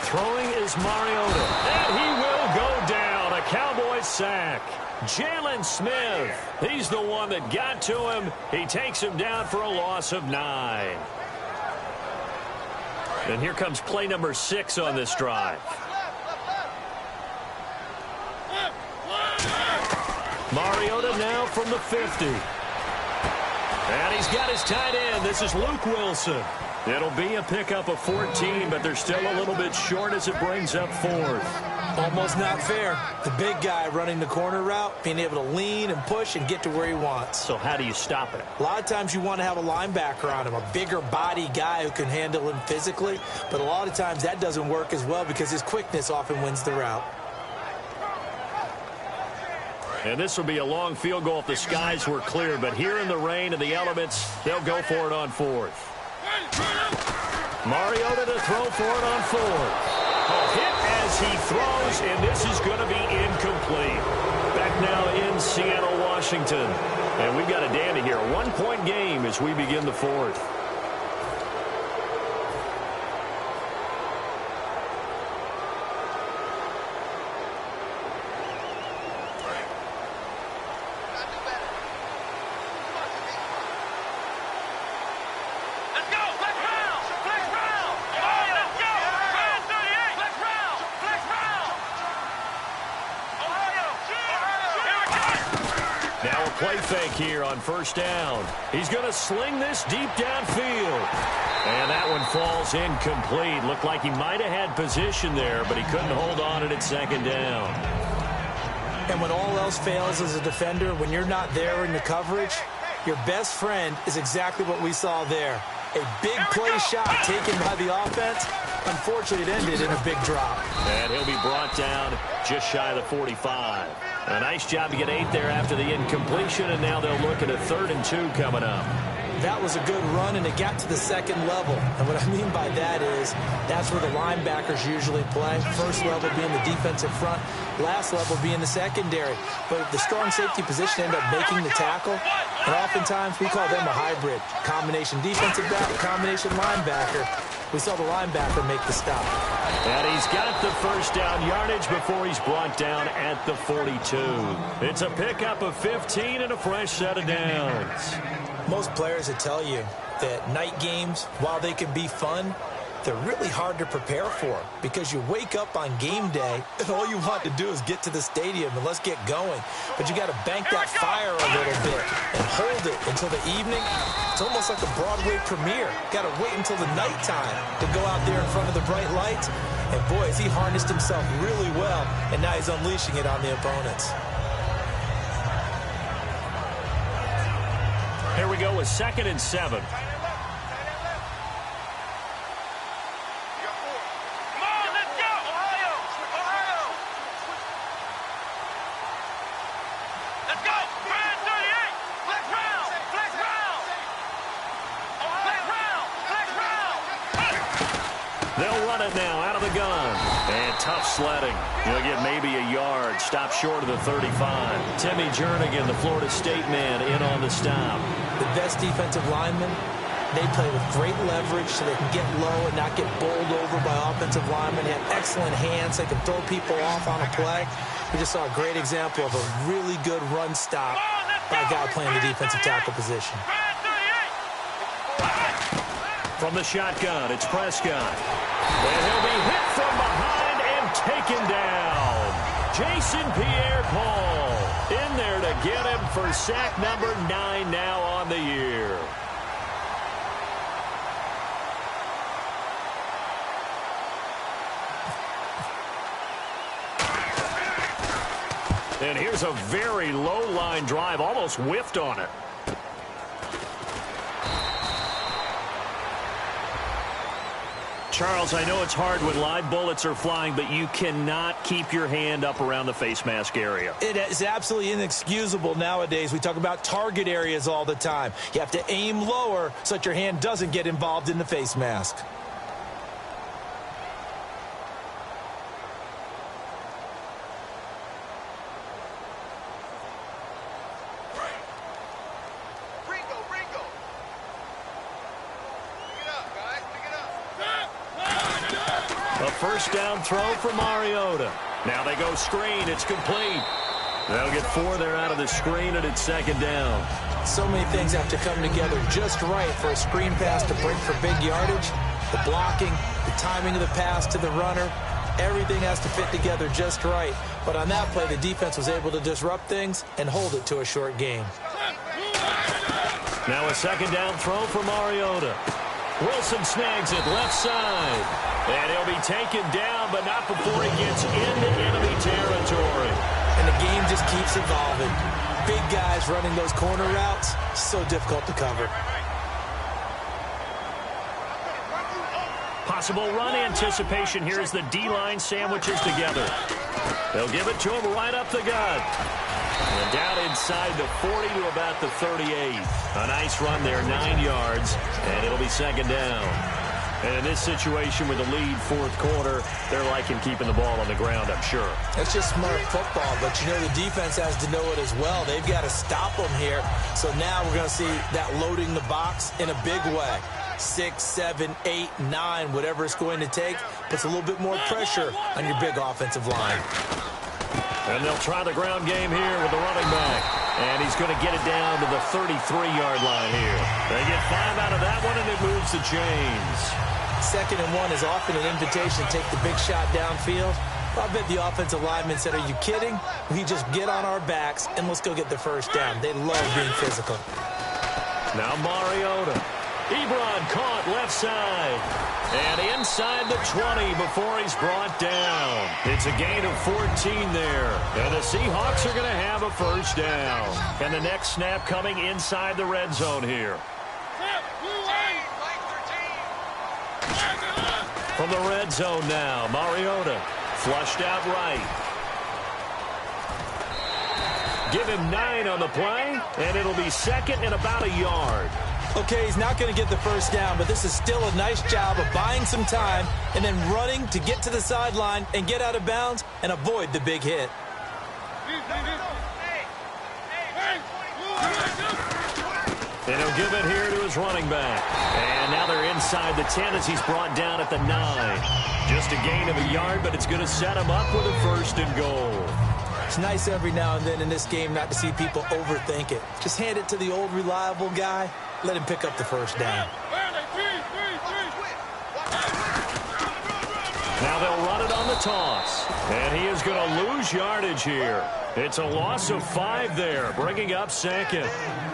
[SPEAKER 2] Throwing is Mariota. And he will go down. A Cowboys sack. Jalen Smith. He's the one that got to him. He takes him down for a loss of 9. And here comes play number 6 on this drive. Mariota now from the 50. And he's got his tight end. This is Luke Wilson. It'll be a pickup of 14, but they're still a little bit short as it brings up 4th.
[SPEAKER 3] Almost not fair. The big guy running the corner route, being able to lean and push and get to where he wants.
[SPEAKER 2] So how do you stop it?
[SPEAKER 3] A lot of times you want to have a linebacker on him, a bigger body guy who can handle him physically. But a lot of times that doesn't work as well because his quickness often wins the route.
[SPEAKER 2] And this will be a long field goal if the skies were clear. But here in the rain and the elements, they'll go for it on 4th. Mariota to throw for it on 4th. A hit as he throws, and this is going to be incomplete. Back now in Seattle, Washington. And we've got a dandy here. A 1-point game as we begin the 4th. Play fake here on 1st down. He's going to sling this deep downfield. And that one falls incomplete. Looked like he might have had position there, but he couldn't hold on at 2nd down.
[SPEAKER 3] And when all else fails as a defender, when you're not there in the coverage, your best friend is exactly what we saw there. A big play shot taken by the offense. Unfortunately, it ended in a big drop.
[SPEAKER 2] And he'll be brought down just shy of the 45. A nice job to get 8 there after the incompletion, and now they'll look at a 3rd and 2 coming up.
[SPEAKER 3] That was a good run, and it got to the 2nd level. And what I mean by that is that's where the linebackers usually play. First level being the defensive front, last level being the secondary. But the strong safety position ended up making the tackle, and oftentimes we call them a hybrid. Combination defensive back, combination linebacker. We saw the linebacker make the stop.
[SPEAKER 2] And he's got the 1st down yardage before he's brought down at the 42. It's a pickup of 15 and a fresh set of downs.
[SPEAKER 3] Most players will tell you that night games, while they can be fun, they're really hard to prepare for because you wake up on game day and all you want to do is get to the stadium and let's get going. But you got to bank that fire a little bit and hold it until the evening. It's almost like a Broadway premiere. Got to wait until the nighttime to go out there in front of the bright lights. And boy, has he harnessed himself really well, and now he's unleashing it on the opponents.
[SPEAKER 2] Here we go with 2nd and 7. They'll run it now out of the gun. And tough sledding. He'll get maybe a yard. Stop short of the 35. Timmy Jernigan, the Florida State man, in on the stop.
[SPEAKER 3] The best defensive linemen, they play with great leverage so they can get low and not get bowled over by offensive linemen. They have excellent hands. They can throw people off on a play. We just saw a great example of a really good run stop by a guy playing the defensive tackle position.
[SPEAKER 2] From the shotgun, it's Prescott. And he'll be hit from behind and taken down. Jason Pierre-Paul in there to get him for sack number 9 now on the year. And here's a very low line drive, almost whiffed on it. Charles, I know it's hard when live bullets are flying, but you cannot keep your hand up around the face mask area.
[SPEAKER 3] It is absolutely inexcusable nowadays. We talk about target areas all the time. You have to aim lower so that your hand doesn't get involved in the face mask.
[SPEAKER 2] A first down throw for Mariota. Now they go screen. It's complete. They'll get 4 there out of the screen, and it's 2nd down.
[SPEAKER 3] So many things have to come together just right for a screen pass to break for big yardage. The blocking, the timing of the pass to the runner, everything has to fit together just right. But on that play, the defense was able to disrupt things and hold it to a short game.
[SPEAKER 2] Now a second down throw for Mariota. Wilson snags it left side. And he'll be taken down, but not before he gets into enemy territory.
[SPEAKER 3] And the game just keeps evolving. Big guys running those corner routes, so difficult to cover.
[SPEAKER 2] Possible run anticipation here as the D-line sandwiches together. They'll give it to him right up the gut. And down inside the 40 to about the 38. A nice run there, 9 yards, and it'll be second down. And in this situation with the lead fourth quarter, they're liking keeping the ball on the ground, I'm sure.
[SPEAKER 3] It's just smart football, but you know the defense has to know it as well. They've got to stop them here. So now we're going to see that loading the box in a big way. 6, 7, 8, 9, whatever it's going to take, puts a little bit more pressure on your big offensive line.
[SPEAKER 2] And they'll try the ground game here with the running back. And he's going to get it down to the 33-yard line here. They get 5 out of that one, and it moves the chains.
[SPEAKER 3] 2nd and 1 is often an invitation to take the big shot downfield. I bet the offensive lineman said, are you kidding? We just get on our backs, and let's go get the first down. They love being physical.
[SPEAKER 2] Now Mariota. Ebron caught left side. And inside the 20 before he's brought down. It's a gain of 14 there. And the Seahawks are going to have a first down. And the next snap coming inside the red zone here. From the red zone now, Mariota flushed out right. Give him 9 on the play, and it'll be second and about a yard.
[SPEAKER 3] Okay, he's not going to get the first down, but this is still a nice job of buying some time and then running to get to the sideline and get out of bounds and avoid the big hit.
[SPEAKER 2] And he'll give it here to his running back. And now they're inside the 10 as he's brought down at the 9. Just a gain of a yard, but it's going to set him up with a first and goal.
[SPEAKER 3] It's nice every now and then in this game not to see people overthink it. Just hand it to the old reliable guy. Let him pick up the first down.
[SPEAKER 2] Now they'll run it on the toss. And he is going to lose yardage here. It's a loss of 5 there, bringing up second.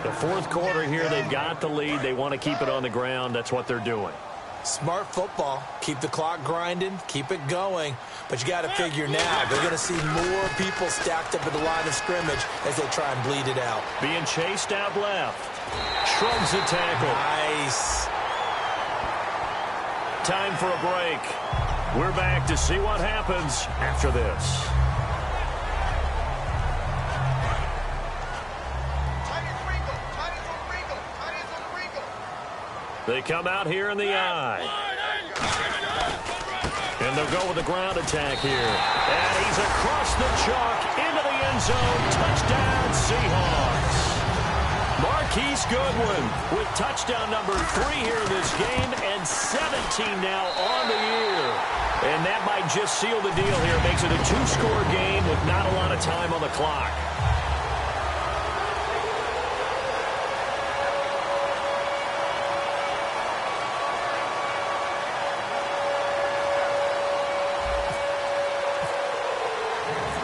[SPEAKER 2] The fourth quarter here, they've got the lead. They want to keep it on the ground. That's what they're doing.
[SPEAKER 3] Smart football. Keep the clock grinding. Keep it going. But you got to figure now, they're going to see more people stacked up at the line of scrimmage as they try and bleed it out.
[SPEAKER 2] Being chased out left. Shrugs the tackle.
[SPEAKER 3] Nice.
[SPEAKER 2] Time for a break. We're back to see what happens after this. They come out here in the eye. And they'll go with the ground attack here. And he's across the chalk into the end zone. Touchdown, Seahawks. Marquise Goodwin with touchdown number 3 here in this game and 17 now on the year. And that might just seal the deal here. It makes it a 2-score game with not a lot of time on the clock.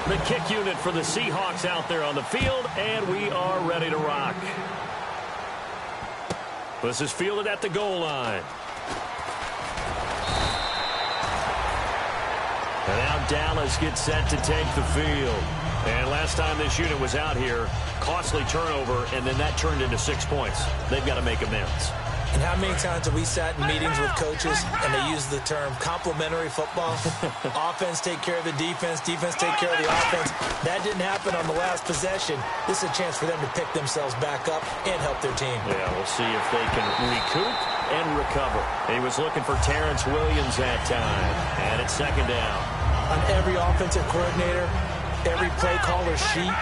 [SPEAKER 2] The kick unit for the Seahawks out there on the field, and we are ready to rock. This is fielded at the goal line. And now Dallas gets set to take the field. And last time this unit was out here, costly turnover, and then that turned into 6 points. They've got to make amends.
[SPEAKER 3] And how many times have we sat in meetings with coaches and they use the term complementary football? Offense take care of the defense, defense take care of the offense. That didn't happen on the last possession. This is a chance for them to pick themselves back up and help their team.
[SPEAKER 2] Yeah, we'll see if they can recoup and recover. He was looking for Terrence Williams that time. And it's second down.
[SPEAKER 3] On every offensive coordinator, every play caller sheet,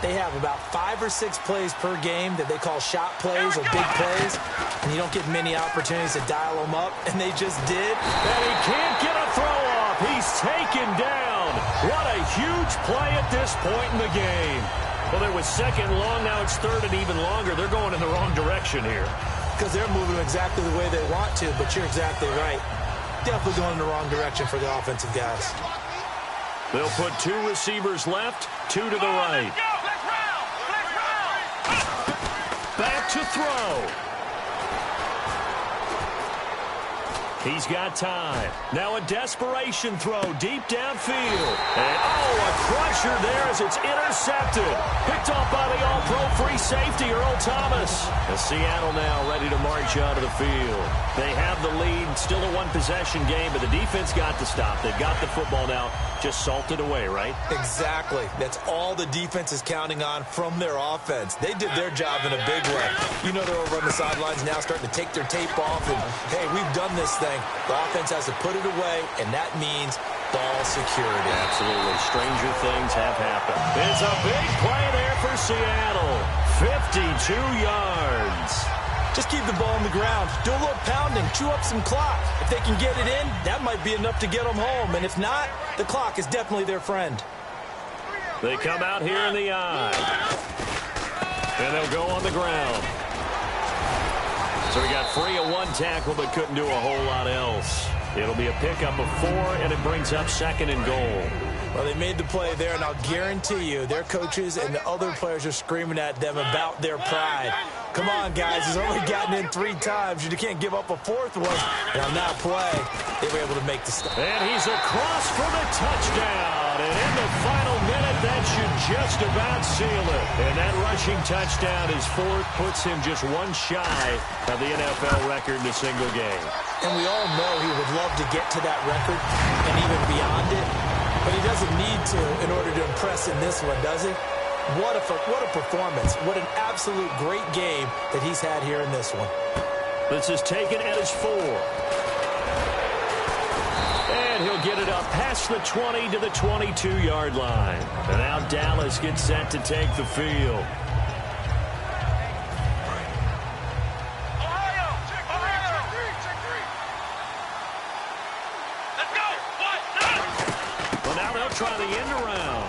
[SPEAKER 3] they have about 5 or 6 plays per game that they call shot plays or big plays, and you don't get many opportunities to dial them up, and they just did.
[SPEAKER 2] And he can't get a throw off. He's taken down. What a huge play at this point in the game. Well, there was second and long. Now it's third and even longer. They're going in the wrong direction here.
[SPEAKER 3] Because they're moving exactly the way they want to, but you're exactly right. definitely going in the wrong direction for the offensive guys.
[SPEAKER 2] They'll put 2 receivers left, 2 to the right. Back to throw. He's got time. Now a desperation throw deep downfield. And, a crusher there as it's intercepted. Picked off by the all-pro free safety, Earl Thomas. And Seattle now ready to march out of the field. They have the lead, still a one-possession game, but the defense got to stop. They've got the football now, just salted away, right?
[SPEAKER 3] Exactly. That's all the defense is counting on from their offense. They did their job in a big way. You know they're over on the sidelines now starting to take their tape off and, hey, we've done this thing. The offense has to put it away, and that means ball security.
[SPEAKER 2] Absolutely. Stranger things have happened. It's a big play there for Seattle. 52 yards.
[SPEAKER 3] Just keep the ball on the ground. Do a little pounding. Chew up some clock. If they can get it in, that might be enough to get them home. And if not, the clock is definitely their friend.
[SPEAKER 2] They come out here in the eye. And they'll go on the ground. So he got free of 1 tackle but couldn't do a whole lot else. It'll be a pickup of 4, and it brings up 2nd and goal.
[SPEAKER 3] Well, they made the play there, and I'll guarantee you their coaches and the other players are screaming at them about their pride. Come on, guys. He's only gotten in 3 times. You can't give up a 4th one. And on that play, they were able to make the stop.
[SPEAKER 2] And he's across for the touchdown. And in the final minute, that should just about seal it. And that rushing touchdown, his 4th, puts him just 1 shy of the NFL record in a single game.
[SPEAKER 3] And we all know he would love to get to that record and even beyond it. But he doesn't need to in order to impress in this one, does he? What a performance. What an absolute great game that he's had here in this one.
[SPEAKER 2] This is taken at his 4. And he'll get it up past the 20 to the 22-yard line. And now Dallas gets set to take the field. Well, now they'll try the end around.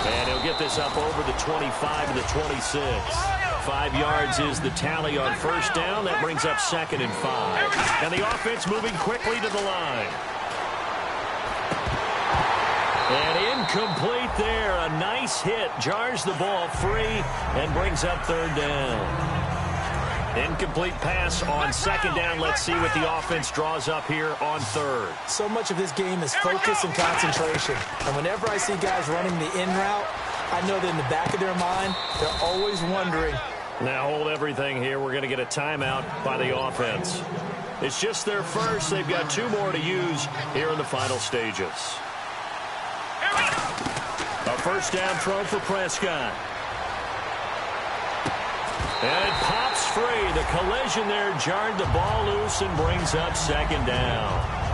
[SPEAKER 2] And he'll get this up over the 25 to the 26. 5 yards is the tally on first down. That brings up 2nd and 5. And the offense moving quickly to the line. And incomplete there. A nice hit. Jars the ball free and brings up 3rd down. Incomplete pass on 2nd down. Let's see what the offense draws up here on 3rd.
[SPEAKER 3] So much of this game is focus and concentration. And whenever I see guys running the in route, I know that in the back of their mind, they're always wondering.
[SPEAKER 2] Now hold everything here. We're going to get a timeout by the offense. It's just their first. They've got 2 more to use here in the final stages. A first down throw for Prescott. And it pops free. The collision there jarred the ball loose and brings up 2nd down.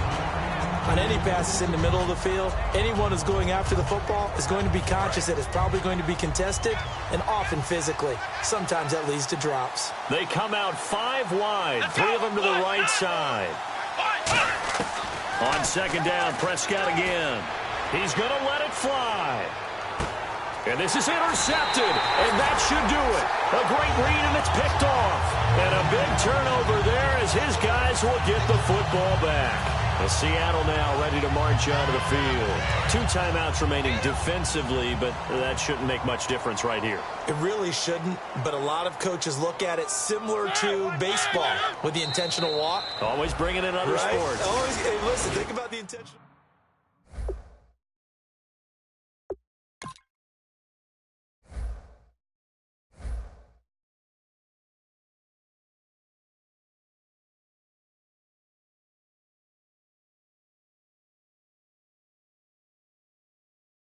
[SPEAKER 3] On any passes in the middle of the field, anyone who's going after the football is going to be conscious that it's probably going to be contested and often physically. Sometimes that leads to drops.
[SPEAKER 2] They come out 5 wide, 3 of them to the right side. On 2nd down, Prescott again. He's going to let it fly. And this is intercepted, and that should do it. A great read, and it's picked off. And a big turnover there as his guys will get the football back. Well, Seattle now ready to march out of the field. 2 timeouts remaining defensively, but that shouldn't make much difference right here.
[SPEAKER 3] It really shouldn't, but a lot of coaches look at it similar to baseball with the intentional walk.
[SPEAKER 2] Always bringing in other sports.
[SPEAKER 3] Always, hey, listen, think about the intentional.